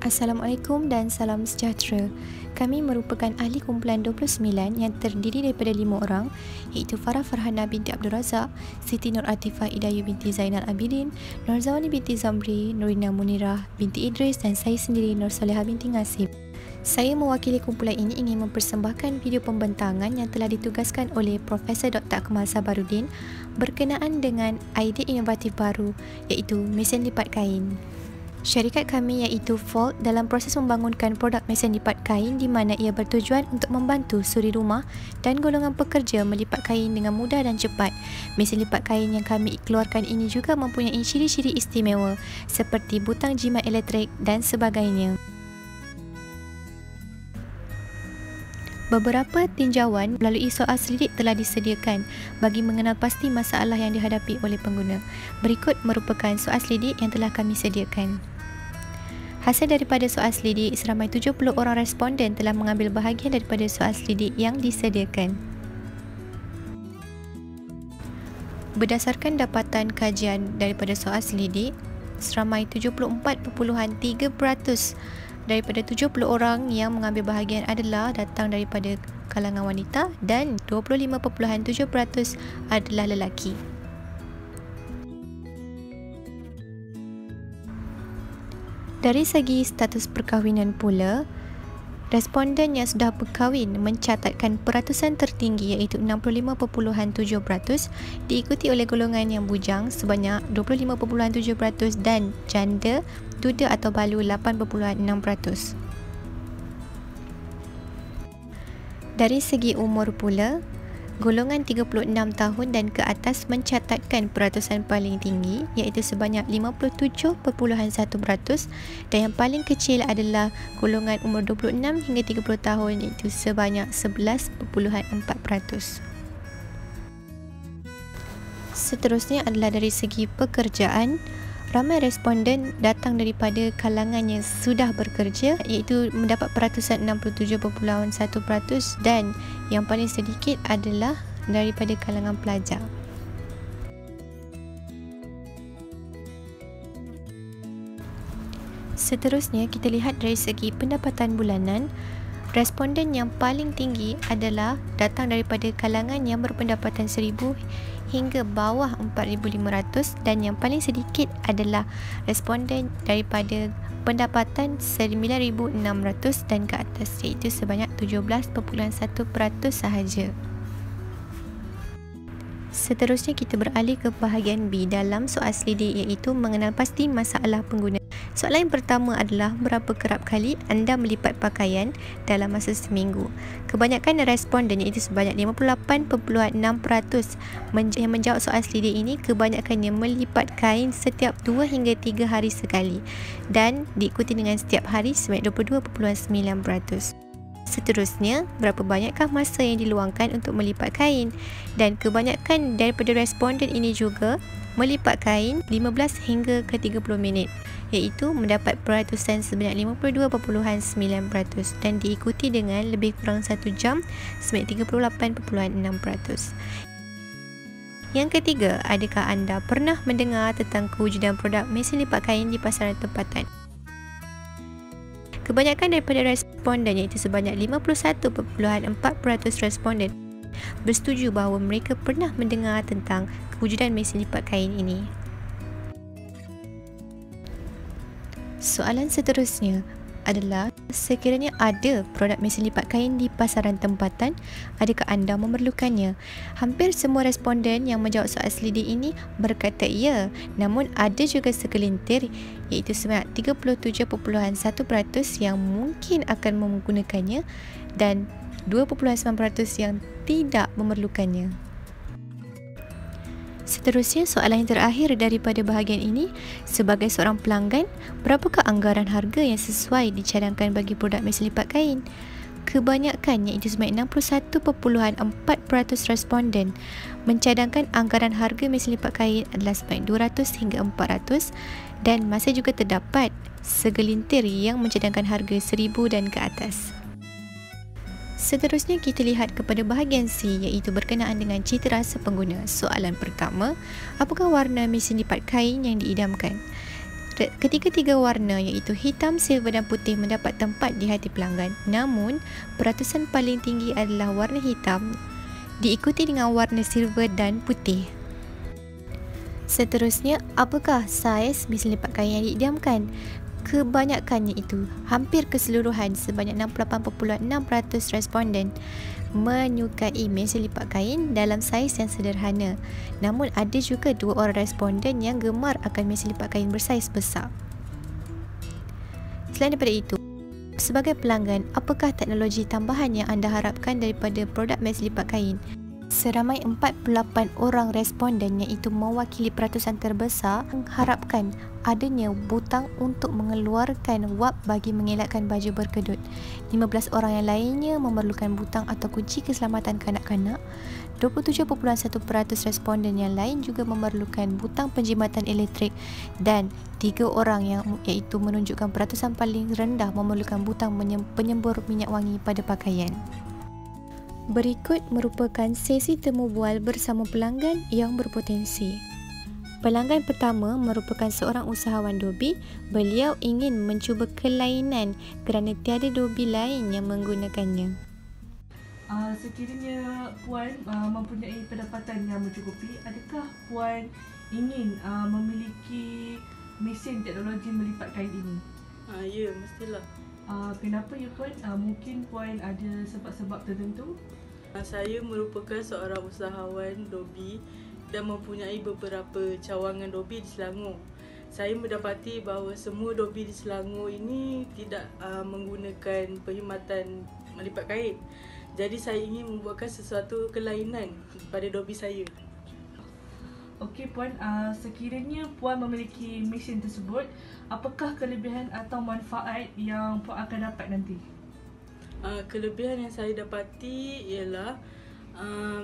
Assalamualaikum dan salam sejahtera. Kami merupakan ahli kumpulan 29 yang terdiri daripada 5 orang, iaitu Farah Farhana binti Abdul Razak, Siti Nur Atifah Idayu binti Zainal Abidin, Nur Zawani binti Zamri, Nurina Munirah binti Idris dan saya sendiri Nur Soleha binti Ngasib. Saya mewakili kumpulan ini ingin mempersembahkan video pembentangan yang telah ditugaskan oleh Profesor Dr. Akmal Sabarudin berkenaan dengan idea inovatif baru iaitu mesin lipat kain. Syarikat kami iaitu Volt dalam proses membangunkan produk mesin lipat kain di mana ia bertujuan untuk membantu suri rumah dan golongan pekerja melipat kain dengan mudah dan cepat. Mesin lipat kain yang kami keluarkan ini juga mempunyai ciri-ciri istimewa seperti butang jimat elektrik dan sebagainya. Beberapa tinjauan melalui soal selidik telah disediakan bagi mengenal pasti masalah yang dihadapi oleh pengguna. Berikut merupakan soal selidik yang telah kami sediakan. Hasil daripada soal selidik, seramai 70 orang responden telah mengambil bahagian daripada soal selidik yang disediakan. Berdasarkan dapatan kajian daripada soal selidik, seramai 74.3% daripada 70 orang yang mengambil bahagian adalah datang daripada kalangan wanita dan 25.7% adalah lelaki. Dari segi status perkahwinan pula, responden yang sudah berkahwin mencatatkan peratusan tertinggi iaitu 65.7%, diikuti oleh golongan yang bujang sebanyak 25.7% dan janda, duda atau balu 8.6%. Dari segi umur pula, golongan 36 tahun dan ke atas mencatatkan peratusan paling tinggi iaitu sebanyak 57.1% dan yang paling kecil adalah golongan umur 26 hingga 30 tahun iaitu sebanyak 11.4%. Seterusnya adalah dari segi pekerjaan. Ramai responden datang daripada kalangan yang sudah bekerja iaitu mendapat peratusan 67.1% dan yang paling sedikit adalah daripada kalangan pelajar. Seterusnya kita lihat dari segi pendapatan bulanan. Responden yang paling tinggi adalah datang daripada kalangan yang berpendapatan 1,000 hingga bawah 4,500 dan yang paling sedikit adalah responden daripada pendapatan 9,600 dan ke atas iaitu sebanyak 17.1% sahaja. Seterusnya kita beralih ke bahagian B dalam soal selidik iaitu mengenal pasti masalah pengguna. Soalan yang pertama adalah berapa kerap kali anda melipat pakaian dalam masa seminggu. Kebanyakan responden iaitu sebanyak 58.6% yang menjawab soal selidik ini kebanyakannya melipat kain setiap 2 hingga 3 hari sekali dan diikuti dengan setiap hari sebanyak 22.9%. Seterusnya, berapa banyakkah masa yang diluangkan untuk melipat kain? Dan kebanyakan daripada responden ini juga melipat kain 15 hingga ke 30 minit, iaitu mendapat peratusan sebanyak 52.9% dan diikuti dengan lebih kurang 1 jam sebanyak 38.6%. Yang ketiga, adakah anda pernah mendengar tentang kewujudan produk mesin lipat kain di pasaran tempatan? Kebanyakan daripada responden iaitu sebanyak 51.4% responden bersetuju bahawa mereka pernah mendengar tentang kewujudan mesin lipat kain ini. Soalan seterusnya adalah sekiranya ada produk mesin lipat kain di pasaran tempatan, adakah anda memerlukannya? Hampir semua responden yang menjawab soal selidik ini berkata ya, namun ada juga segelintir iaitu sebanyak 37.1% yang mungkin akan menggunakannya dan 2.9% yang tidak memerlukannya. Seterusnya, soalan yang terakhir daripada bahagian ini, sebagai seorang pelanggan, berapakah anggaran harga yang sesuai dicadangkan bagi produk mesin lipat kain? Kebanyakan iaitu sebanyak 61.4% responden mencadangkan anggaran harga mesin lipat kain adalah sebanyak 200 hingga 400 dan masih juga terdapat segelintir yang mencadangkan harga 1,000 dan ke atas. Seterusnya kita lihat kepada bahagian C iaitu berkenaan dengan cita rasa pengguna. Soalan pertama, apakah warna mesin lipat kain yang diidamkan? Ketiga-tiga warna iaitu hitam, silver dan putih mendapat tempat di hati pelanggan. Namun, peratusan paling tinggi adalah warna hitam, diikuti dengan warna silver dan putih. Seterusnya, apakah saiz mesin lipat kain yang diidamkan? Kebanyakannya itu, hampir keseluruhan sebanyak 68.6% responden menyukai mesin lipat kain dalam saiz yang sederhana. Namun ada juga 2 orang responden yang gemar akan mesin lipat kain bersaiz besar. Selain daripada itu, sebagai pelanggan, apakah teknologi tambahan yang anda harapkan daripada produk mesin lipat kain? Seramai 48 orang responden iaitu mewakili peratusan terbesar mengharapkan adanya butang untuk mengeluarkan wap bagi mengelakkan baju berkedut. 15 orang yang lainnya memerlukan butang atau kunci keselamatan kanak-kanak. 27.1% responden yang lain juga memerlukan butang penjimatan elektrik dan 3 orang yang iaitu menunjukkan peratusan paling rendah memerlukan butang penyembur minyak wangi pada pakaian. Berikut merupakan sesi temu bual bersama pelanggan yang berpotensi. Pelanggan pertama merupakan seorang usahawan dobi. Beliau ingin mencuba kelainan kerana tiada dobi lain yang menggunakannya. Sekiranya Puan mempunyai pendapatan yang mencukupi, adakah Puan ingin memiliki mesin teknologi melipat kain ini? Ya, mestilah. Kenapa ya Puan? Mungkin Puan ada sebab-sebab tertentu? Saya merupakan seorang usahawan dobi dan mempunyai beberapa cawangan dobi di Selangor. Saya mendapati bahawa semua dobi di Selangor ini tidak menggunakan perkhidmatan melipat kain. Jadi saya ingin membuatkan sesuatu kelainan pada dobi saya. Okey Puan, sekiranya Puan memiliki mesin tersebut, apakah kelebihan atau manfaat yang Puan akan dapat nanti? Kelebihan yang saya dapati ialah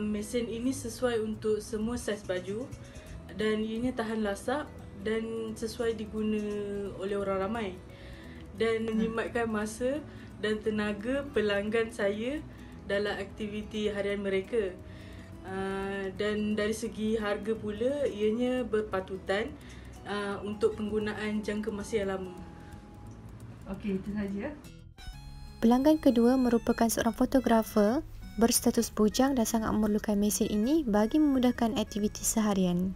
mesin ini sesuai untuk semua saiz baju dan ianya tahan lasak dan sesuai diguna oleh orang ramai dan menjimatkan masa dan tenaga pelanggan saya dalam aktiviti harian mereka. Dan dari segi harga pula ianya berpatutan untuk penggunaan jangka masa yang lama. Okey, itu saja. Pelanggan kedua merupakan seorang fotografer berstatus bujang dan sangat memerlukan mesin ini bagi memudahkan aktiviti seharian.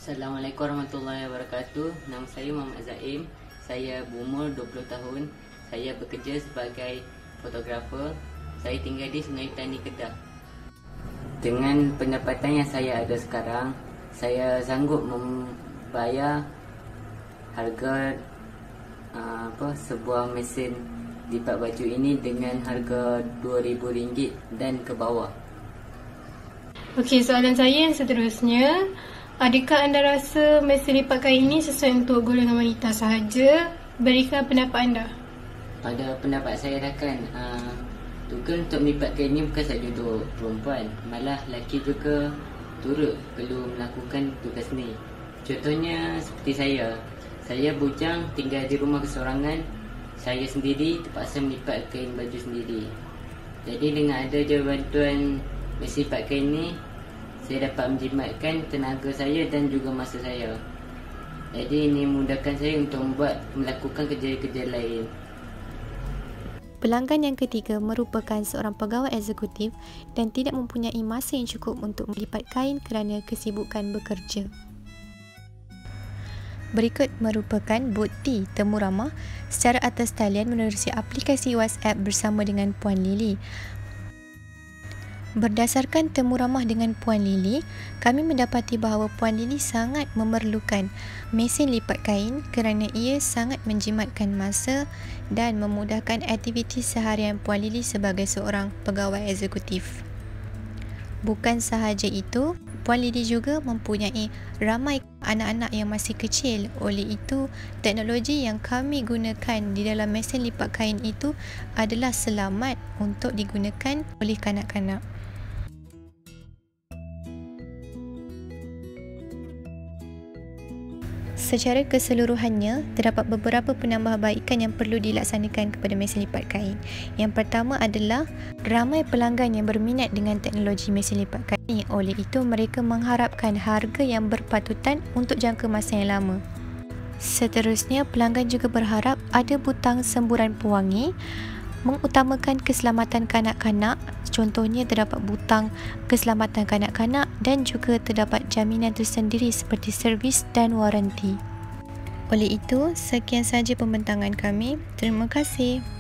Assalamualaikum warahmatullahi wabarakatuh. Nama saya Muhammad Zaim. Saya berumur 20 tahun. Saya bekerja sebagai fotografer. Saya tinggal di Sungai Tani, Kedah. Dengan pendapatan yang saya ada sekarang, saya sanggup membayar harga sebuah mesin lipat baju ini dengan harga RM2,000 dan ke bawah. Okey, soalan saya yang seterusnya, adakah anda rasa mesin lipat kain ini sesuai untuk golongan wanita sahaja? Berikan pendapat anda. Pada pendapat saya rakan, tugas untuk melipat kain ini bukan sahaja untuk perempuan, malah lelaki juga turut perlu melakukan tugas ni. Contohnya seperti saya bujang tinggal di rumah kesorangan. Saya sendiri terpaksa melipat kain baju sendiri. Jadi dengan ada bantuan mesin lipat kain ni, saya dapat menjimatkan tenaga saya dan juga masa saya. Jadi ini memudahkan saya untuk melakukan kerja-kerja lain. Pelanggan yang ketiga merupakan seorang pegawai eksekutif dan tidak mempunyai masa yang cukup untuk melipat kain kerana kesibukan bekerja. Berikut merupakan bukti temu ramah secara atas talian menerusi aplikasi WhatsApp bersama dengan Puan Lily. Berdasarkan temu ramah dengan Puan Lily, kami mendapati bahawa Puan Lily sangat memerlukan mesin lipat kain kerana ia sangat menjimatkan masa dan memudahkan aktiviti seharian Puan Lily sebagai seorang pegawai eksekutif. Bukan sahaja itu, Puan Lily juga mempunyai ramai anak-anak yang masih kecil. Oleh itu, teknologi yang kami gunakan di dalam mesin lipat kain itu adalah selamat untuk digunakan oleh kanak-kanak. Secara keseluruhannya, terdapat beberapa penambahbaikan yang perlu dilaksanakan kepada mesin lipat kain. Yang pertama adalah ramai pelanggan yang berminat dengan teknologi mesin lipat kain. Oleh itu, mereka mengharapkan harga yang berpatutan untuk jangka masa yang lama. Seterusnya, pelanggan juga berharap ada butang semburan pewangi, mengutamakan keselamatan kanak-kanak. Contohnya terdapat butang keselamatan kanak-kanak dan juga terdapat jaminan tersendiri seperti servis dan waranti. Oleh itu, sekian sahaja pembentangan kami. Terima kasih.